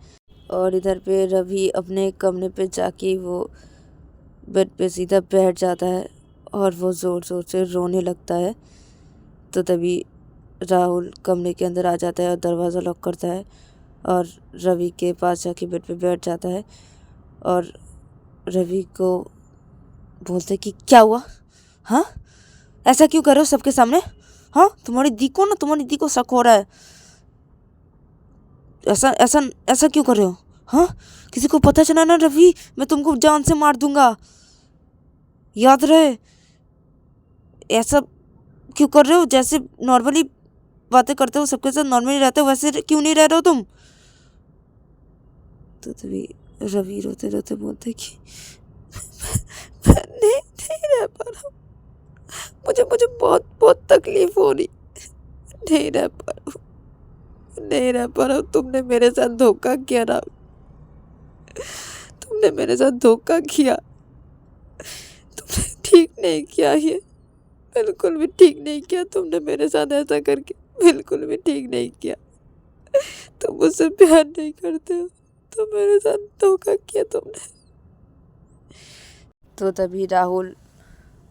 और इधर पे रवि अपने कमरे पे जाके वो बेड पे सीधा बैठ जाता है और वो ज़ोर ज़ोर से रोने लगता है। तो तभी राहुल कमरे के अंदर आ जाता है और दरवाज़ा लॉक करता है और रवि के पास जाके बेड पे बैठ जाता है और रवि को बोलते कि क्या हुआ, हाँ ऐसा क्यों कर रहे हो सबके सामने, हाँ तुम्हारी दी को शक हो रहा है, ऐसा ऐसा ऐसा क्यों कर रहे हो, हाँ किसी को पता चला ना रवि मैं तुमको जान से मार दूंगा, याद रहे। ऐसा क्यों कर रहे हो, जैसे नॉर्मली बातें करते हो सबके साथ नॉर्मली रहते हो वैसे क्यों नहीं रह रहे हो तुम। तो तभी रवि रोते रोते बोलते कि मैं नहीं रह पा रहा हूँ, मुझे मुझे बहुत बहुत तकलीफ हो रही, नहीं रह पा रहा हूँ, नहीं रह पा रहा हूँ। तुमने मेरे साथ धोखा किया राहुल, तुमने मेरे साथ धोखा किया, तुमने ठीक नहीं किया, ये बिल्कुल भी ठीक नहीं किया तुमने मेरे साथ ऐसा करके, बिल्कुल भी ठीक नहीं किया। तुम मुझसे प्यार नहीं करते हो, तो मेरे साथ धोखा किया तुमने। तो तभी राहुल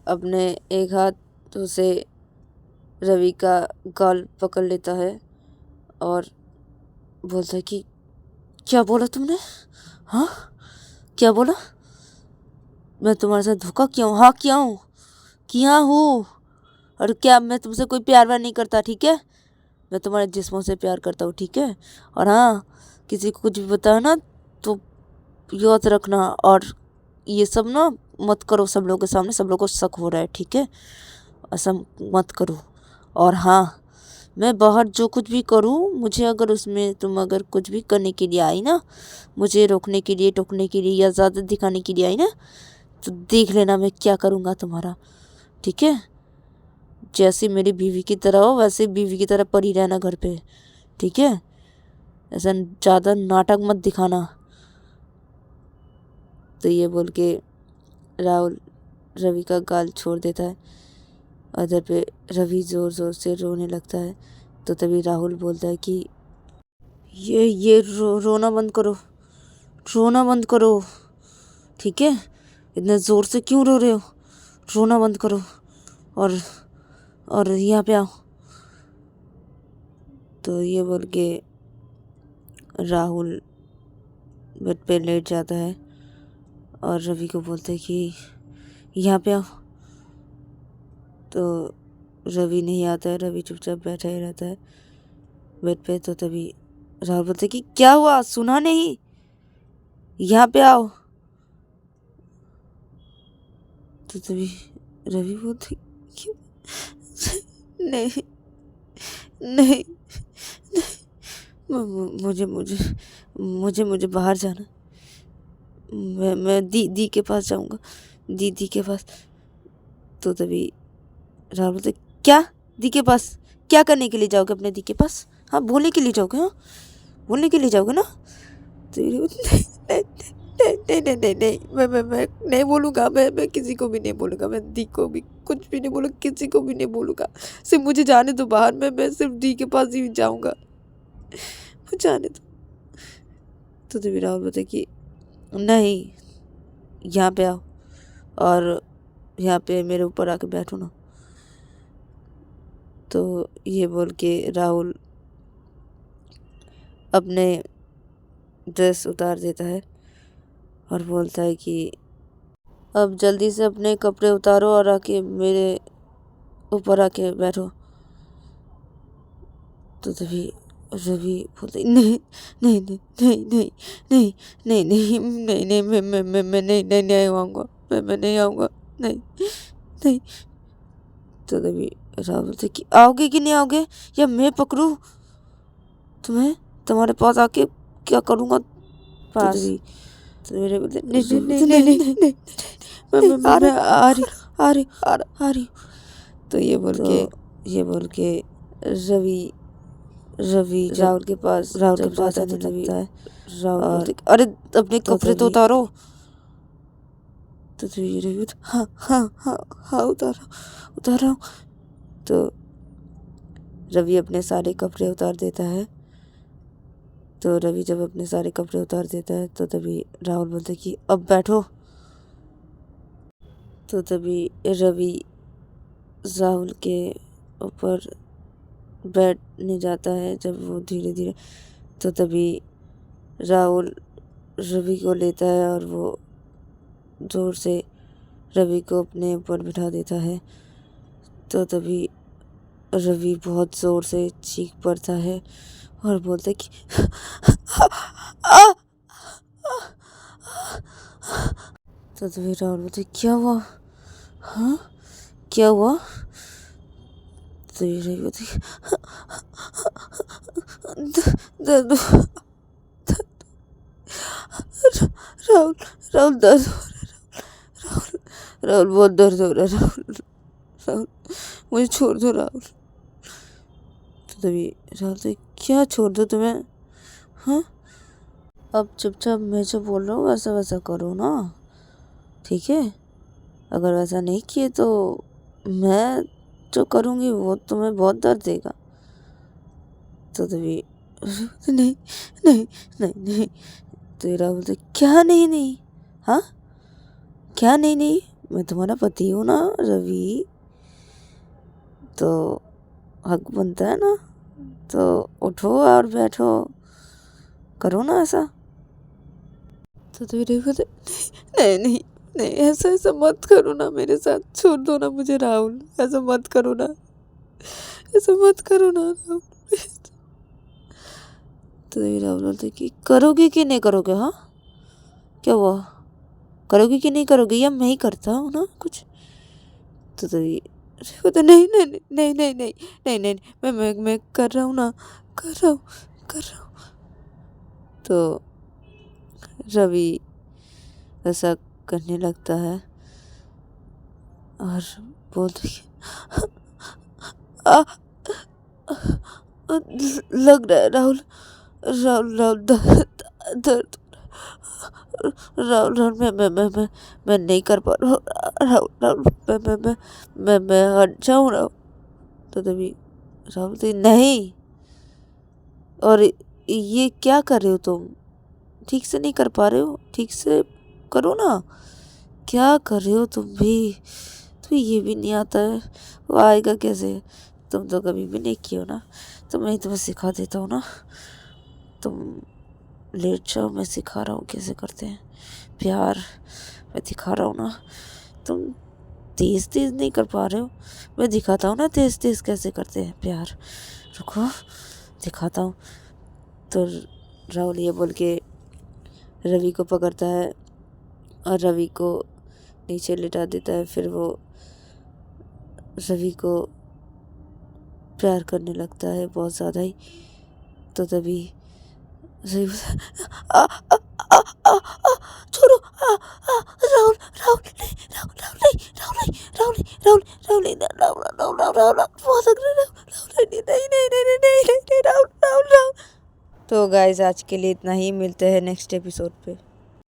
अपने एक हाथ से रवि का गाल पकड़ लेता है और बोलता है कि क्या बोला तुमने, हाँ क्या बोला, मैं तुम्हारे साथ धोखा किया हूँ, हाँ किया हूँ और क्या मैं तुमसे कोई प्यार व्यार नहीं करता, ठीक है, मैं तुम्हारे जिस्मों से प्यार करता हूँ, ठीक है। और हाँ किसी को कुछ भी बताया ना तो याद रखना और ये सब ना मत करो सब लोगों के सामने, सब लोगों को शक हो रहा है, ठीक है, ऐसा मत करो। और हाँ मैं बाहर जो कुछ भी करूँ मुझे अगर उसमें तुम अगर कुछ भी करने के लिए आई ना, मुझे रोकने के लिए टोकने के लिए या ज़्यादा दिखाने के लिए आई ना, तो देख लेना मैं क्या करूँगा तुम्हारा, ठीक है। जैसे मेरी बीवी की तरह हो वैसे बीवी की तरह पड़ी रहना घर पे, ठीक है, ऐसा ज़्यादा नाटक मत दिखाना। तो ये बोल के राहुल रवि का गाल छोड़ देता है। उधर पे रवि ज़ोर ज़ोर से रोने लगता है। तो तभी राहुल बोलता है कि ये रोना बंद करो, रोना बंद करो, ठीक है, इतने ज़ोर से क्यों रो रहे हो, रोना बंद करो और यहाँ पे आओ। तो ये बोल के राहुल बेड पे लेट जाता है और रवि को बोलता है कि यहाँ पे आओ। तो रवि नहीं आता है, रवि चुपचाप बैठा ही रहता है बेड पे। तो तभी राहुल बोलते कि क्या हुआ, सुना नहीं, यहाँ पे आओ। तो तभी रवि बोलते कि नहीं नहीं मुझे मुझे मुझे मुझे बाहर जाना, मैं दी के पास जाऊंगा, दीदी के पास। तो तभी राहुल बोलते क्या, दी के पास क्या करने के लिए जाओगे, अपने दी के पास, हाँ बोलने के लिए जाओगे, हाँ बोलने के लिए जाओगे ना। तो नहीं नहीं नहीं नहीं नहीं मैं नहीं बोलूँगा, मैं किसी को भी नहीं बोलूँगा, मैं दी को भी कुछ भी नहीं बोलूँगा, किसी को भी नहीं बोलूँगा, सिर्फ मुझे जाने दो बाहर, मैं सिर्फ दी के पास ही जाऊँगा, मुझे जाने दो। तो तभी राहुल बोलते कि नहीं यहाँ पे आओ और यहाँ पे मेरे ऊपर आके बैठो ना। तो ये बोल के राहुल अपने ड्रेस उतार देता है और बोलता है कि अब जल्दी से अपने कपड़े उतारो और आके मेरे ऊपर आके बैठो। तो तभी रवि बोलते नहीं नहीं नहीं नहीं नहीं नहीं नहीं नहीं नहीं मैं नहीं आऊँगा, मैं नहीं आऊँगा, नहीं नहीं। तो तभी राहुल बोलते कि आओगे कि नहीं आओगे या मैं पकड़ूँ तुम्हें, तुम्हारे पास आके क्या करूँगा पास। तो मेरे बोलते नहीं नहीं नहीं नहीं नहीं मैं आ रही। तो ये बोल के रवि राहुल के पास आने लगता है। राहुल अरे अपने कपड़े तो उतारो। तो ये रवि हाँ उतारा हूँ। तो रवि अपने सारे कपड़े उतार देता है। तो रवि जब अपने सारे कपड़े उतार देता है तो तभी राहुल बोलता है कि अब बैठो। तो तभी रवि राहुल के ऊपर बैठने जाता है। जब वो धीरे धीरे, तो तभी राहुल रवि को लेता है और वो जोर से रवि को अपने ऊपर बिठा देता है। तो तभी रवि बहुत ज़ोर से चीख पड़ता है और बोलता है कि तो तभी राहुल बोलते हैं, क्या हुआ? हाँ, क्या हुआ? तो ये रवि बोलते हैं, दर्द राहुल राहुल दर्द हो रहा है। राहुल बहुत दर्द हो रहा है। राहुल मुझे छोड़ दो राहुल। तो तभी राहुल तो क्या छोड़ दो तुम्हें? हाँ, अब चुपचाप मैं जो बोल रहा हूँ वैसा वैसा करो ना, ठीक है? अगर वैसा नहीं किए तो मैं जो करूँगी वो तुम्हें बहुत दर्द देगा। तो तभी नहीं नहीं नहीं नहीं। तो राहुल तो क्या नहीं नहीं? हाँ, क्या नहीं नहीं? मैं तुम्हारा पति हूँ ना रवि, तो हक बनता है ना, तो उठो और बैठो, करो ना ऐसा। तो रवि बोलते नहीं नहीं नहीं, ऐसा ऐसा मत करो ना मेरे साथ, छोड़ दो ना मुझे राहुल, ऐसा मत करो ना, ऐसा मत करो ना राहुल। तो राहुल बोलते कि करोगे कि नहीं करोगे? हाँ, क्या हुआ? करोगे कि नहीं करोगे, या मैं ही करता हूँ ना कुछ? तो तभी तो नहीं नहीं नहीं नहीं नहीं नहीं नहीं, मैं कर रहा हूँ ना, कर रहा हूँ, कर रहा हूँ। तो रवि ऐसा करने लगता है और बोलते आ, लग रहा है राहुल, राहुल राहुल दर्द, राहुल राहुल मैं नहीं कर पा रहा हूँ राहुल राहुल, मैं हट जाऊँ राहुल। तो तभी राहुल तो नहीं, और ये क्या कर रहे हो तुम? ठीक से नहीं कर पा रहे हो, ठीक से करो ना, क्या कर रहे हो तुम भी? तो ये भी नहीं आता है, वो आएगा कैसे? तुम तो कभी भी नहीं किए हो ना, तो मैं ही तुम्हें सिखा देता हूँ ना। तुम लेट जाओ, मैं सिखा रहा हूँ कैसे करते हैं प्यार, मैं दिखा रहा हूँ ना। तुम तेज़ तेज़ नहीं कर पा रहे हो, मैं दिखाता हूँ ना तेज़ तेज़ कैसे करते हैं प्यार, रुको दिखाता हूँ। तो राहुल ये बोल के रवि को पकड़ता है और रवि को नीचे लिटा देता है। फिर वो रवि को प्यार करने लगता है बहुत ज़्यादा ही। तो तभी रवि छोड़ो, राहुल राहुल नहीं, राहुल राहुल नहीं, राहुल नहीं, राहुल नहीं, राहुल राहुल नहीं, राहुल राहुल राहुल राहुल बहुत लग रहा है, राहुल नहीं नहीं नहीं नहीं नहीं नहीं, राहुल राहुल राहुल। तो गाइज आज के लिए इतना ही, मिलते हैं नेक्स्ट एपिसोड पे।